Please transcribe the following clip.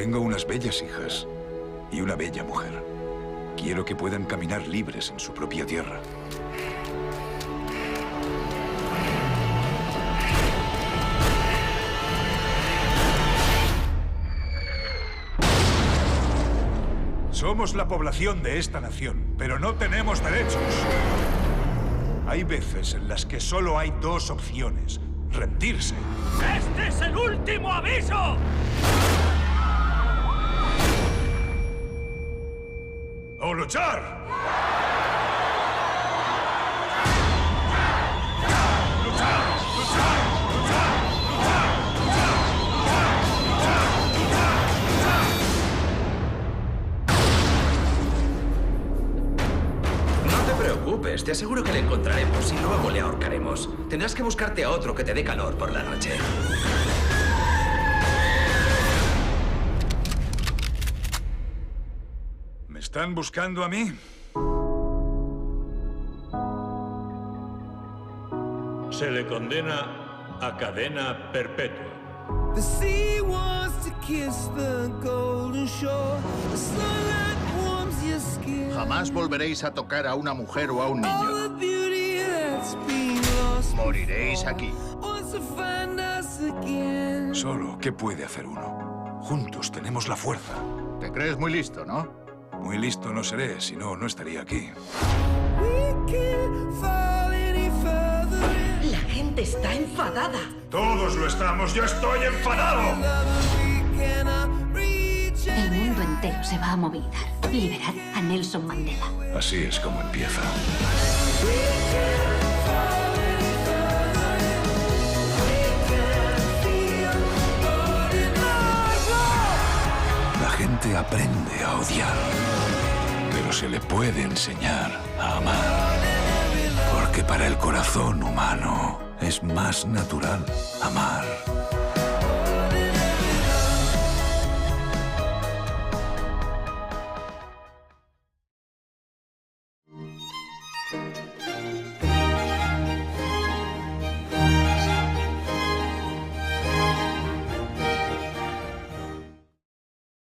Tengo unas bellas hijas y una bella mujer. Quiero que puedan caminar libres en su propia tierra. Somos la población de esta nación, pero no tenemos derechos. Hay veces en las que solo hay dos opciones: rendirse. ¡Este es el último aviso! ¡O luchar! Te aseguro que le encontraremos y luego le ahorcaremos. Tendrás que buscarte a otro que te dé calor por la noche. ¿Me están buscando a mí? Se le condena a cadena perpetua. The sea wants to kiss the golden shore. The sunlight warms your skin. Jamás volveréis a tocar a una mujer o a un All niño. the beauty that's been lost Moriréis aquí. wants to find us again. Solo, ¿qué puede hacer uno? Juntos tenemos la fuerza. Te crees muy listo, ¿no? Muy listo no seré, si no, no estaría aquí. We can't fall any further in. La gente está enfadada. ¡Todos lo estamos! ¡Yo estoy enfadado! We cannot reach El any mundo entero se va a movilizar. Liberad a Nelson Mandela. Así es como empieza. La gente aprende a odiar, pero se le puede enseñar a amar. Porque para el corazón humano es más natural amar.